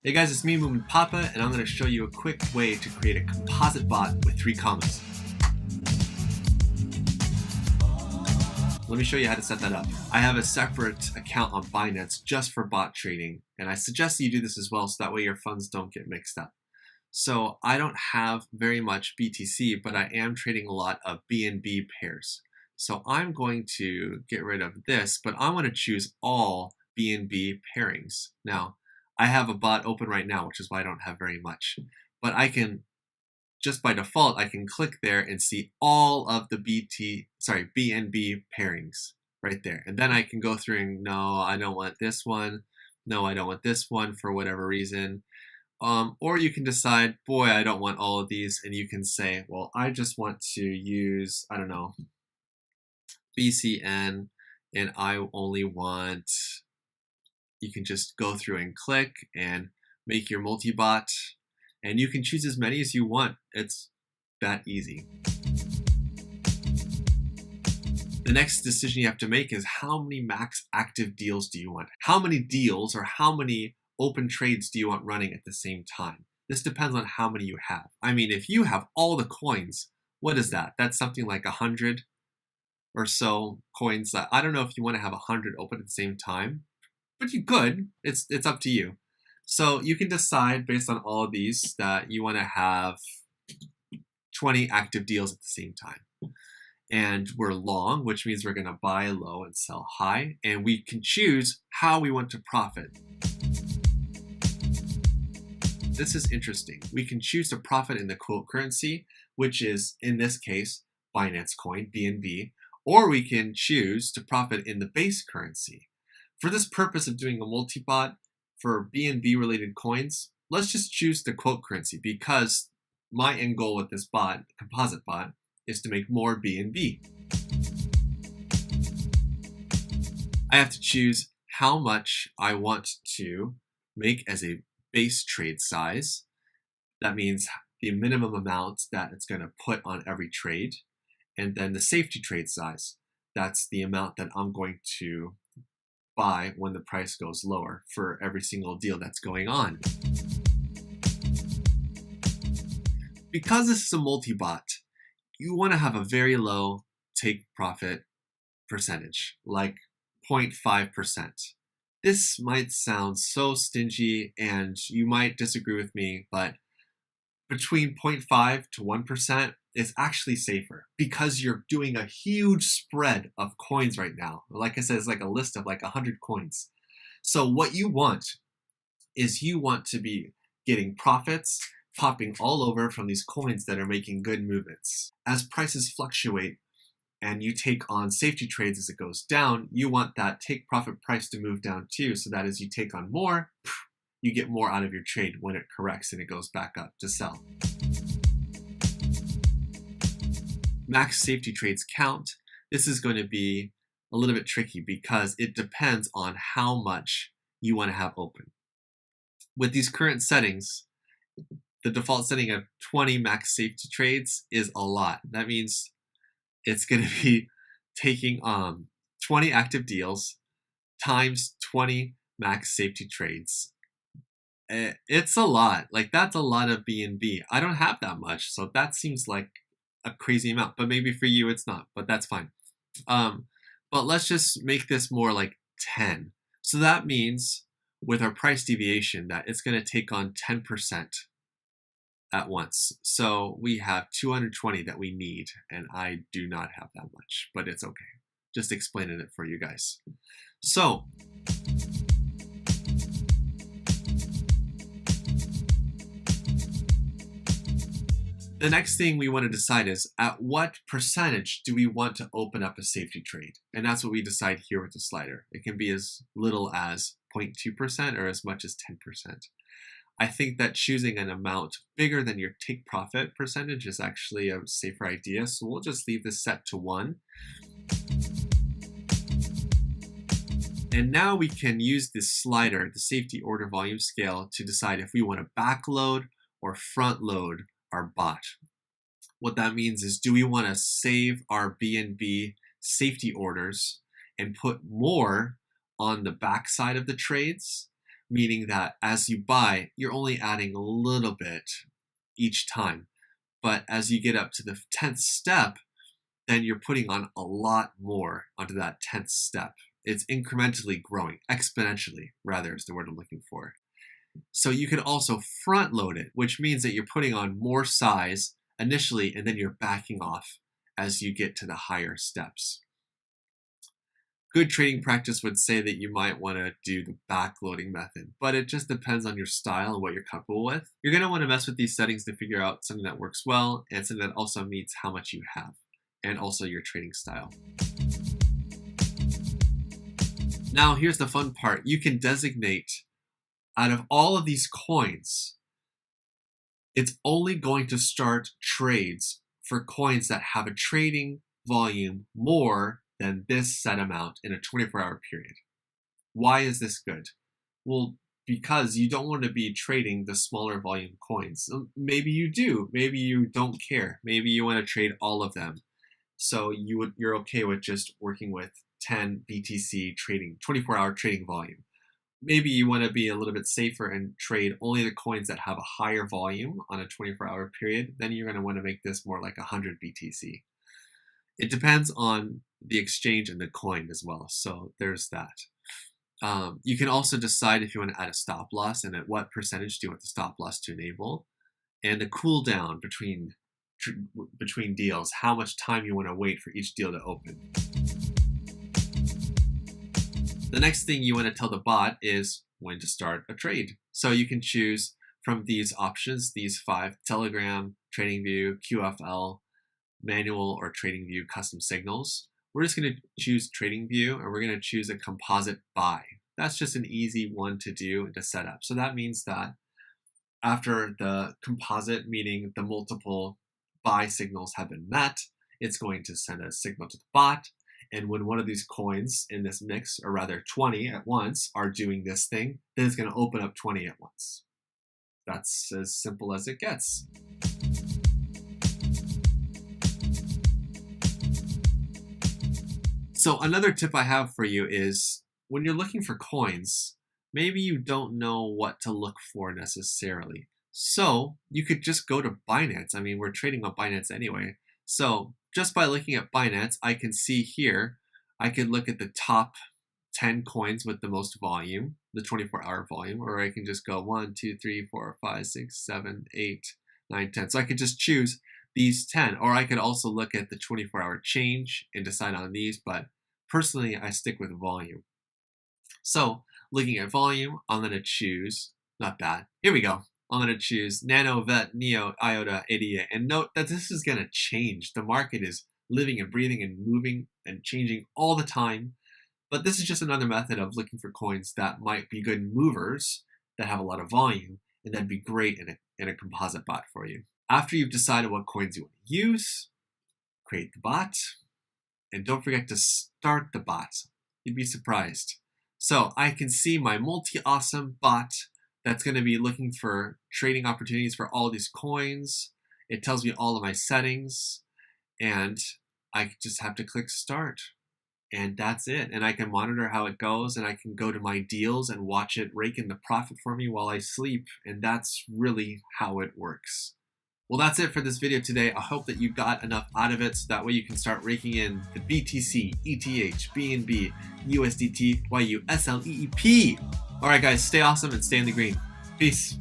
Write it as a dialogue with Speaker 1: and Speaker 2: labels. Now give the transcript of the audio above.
Speaker 1: Hey guys, it's me, Moomin Papa, and I'm going to show you a quick way to create a composite bot with 3Commas. Let me show you how to set that up. I have a separate account on Binance just for bot trading, and I suggest that you do this as well so that way your funds don't get mixed up. So I don't have very much BTC, but I am trading a lot of BNB pairs. So I'm going to get rid of this, but I want to choose all BNB pairings. Now, I have a bot open right now, which is why I don't have very much. But I can, just by default, I can click there and see all of the BNB pairings right there. And then I can go through and, no, I don't want this one. No, I don't want this one for whatever reason. Or you can decide, boy, I don't want all of these. And you can say, well, I just want to use, I don't know, BCN, and I only want, you can just go through and click and make your multi-bot, and you can choose as many as you want. It's that easy. The next decision you have to make is how many max active deals do you want? How many deals or how many open trades do you want running at the same time? This depends on how many you have. I mean, if you have all the coins, what is that? That's something like 100 or so coins. I don't know if you want to have 100 open at the same time, but you could. It's up to you. So you can decide based on all of these that you want to have 20 active deals at the same time. And we're long, which means we're going to buy low and sell high. And we can choose how we want to profit. This is interesting. We can choose to profit in the quote currency, which is, in this case, Binance coin, BNB, or we can choose to profit in the base currency. For this purpose of doing a multi-bot for BNB related coins, let's just choose the quote currency because my end goal with this bot, composite bot, is to make more BNB. I have to choose how much I want to make as a base trade size. That means the minimum amount that it's going to put on every trade. And then the safety trade size. That's the amount that I'm going to buy when the price goes lower for every single deal that's going on. Because this is a multi-bot, you want to have a very low take profit percentage, like 0.5%. This might sound so stingy and you might disagree with me, but between 0.5 to 1% is actually safer because you're doing a huge spread of coins right now. Like I said, it's like a list of like 100 coins. So what you want is you want to be getting profits popping all over from these coins that are making good movements. As prices fluctuate and you take on safety trades as it goes down, you want that take profit price to move down too, so that as you take on more, you get more out of your trade when it corrects and it goes back up to sell. Max safety trades count. This is going to be a little bit tricky because it depends on how much you want to have open. With these current settings, the default setting of 20 max safety trades is a lot. That means it's going to be taking 20 active deals times 20 max safety trades. It's a lot. Like, that's a lot of BNB. I don't have that much, so that seems like a crazy amount. But maybe for you it's not, but that's fine. But let's just make this more like 10. So that means with our price deviation that it's going to take on 10% at once. So we have 220 that we need, and I do not have that much, but it's okay. Just explaining it for you guys. So the next thing we want to decide is at what percentage do we want to open up a safety trade? And that's what we decide here with the slider. It can be as little as 0.2% or as much as 10%. I think that choosing an amount bigger than your take profit percentage is actually a safer idea. So we'll just leave this set to 1. And now we can use this slider, the safety order volume scale, to decide if we want to backload or front load our bot. What that means is, do we want to save our BNB safety orders and put more on the back side of the trades, meaning that as you buy, you're only adding a little bit each time. But as you get up to the 10th step, then you're putting on a lot more onto that 10th step. It's incrementally growing, exponentially, rather, is the word I'm looking for. So you can also front load it, which means that you're putting on more size initially, and then you're backing off as you get to the higher steps. Good trading practice would say that you might want to do the backloading method, but it just depends on your style and what you're comfortable with. You're going to want to mess with these settings to figure out something that works well and something that also meets how much you have and also your trading style. Now, here's the fun part. You can designate out of all of these coins, it's only going to start trades for coins that have a trading volume more than this set amount in a 24-hour period. Why is this good? Well, because you don't want to be trading the smaller volume coins. Maybe you do. Maybe you don't care. Maybe you want to trade all of them. So you're okay with just working with 10 BTC trading, 24-hour trading volume. Maybe you want to be a little bit safer and trade only the coins that have a higher volume on a 24-hour period. Then you're going to want to make this more like 100 BTC. It depends on the exchange and the coin as well. So there's that. You can also decide if you want to add a stop loss and at what percentage do you want the stop loss to enable, and the cool down between deals, how much time you want to wait for each deal to open. The next thing you want to tell the bot is when to start a trade. So you can choose from these options, these 5: Telegram, TradingView, QFL, manual or TradingView custom signals. We're just going to choose TradingView and we're going to choose a composite buy. That's just an easy one to do and to set up. So that means that after the composite, meaning the multiple buy signals have been met, it's going to send a signal to the bot. And when one of these coins in this mix, or rather 20 at once, are doing this thing, then it's going to open up 20 at once. That's as simple as it gets. So another tip I have for you is when you're looking for coins, maybe you don't know what to look for necessarily. So you could just go to Binance. I mean, we're trading on Binance anyway. So just by looking at Binance, I can see here, I could look at the top 10 coins with the most volume, the 24-hour volume, or I can just go 1, 2, 3, 4, 5, 6, 7, 8, 9, 10. So I could just choose these 10, or I could also look at the 24-hour change and decide on these, but personally, I stick with volume. So looking at volume, I'm going to choose, not bad, here we go. I'm going to choose Nano, Vet, Neo, IOTA, ADA, and note that this is going to change. The market is living and breathing and moving and changing all the time. But this is just another method of looking for coins that might be good movers that have a lot of volume, and that'd be great in a composite bot for you. After you've decided what coins you want to use, create the bot, and don't forget to start the bot. You'd be surprised. So I can see my multi-awesome bot that's going to be looking for trading opportunities for all these coins. It tells me all of my settings, and I just have to click start, and that's it. And I can monitor how it goes, and I can go to my deals and watch it rake in the profit for me while I sleep, and that's really how it works. Well, that's it for this video today. I hope that you got enough out of it so that way you can start raking in the BTC, ETH, BNB, USDT, YU, SLEEP. All right, guys, stay awesome and stay in the green. Peace.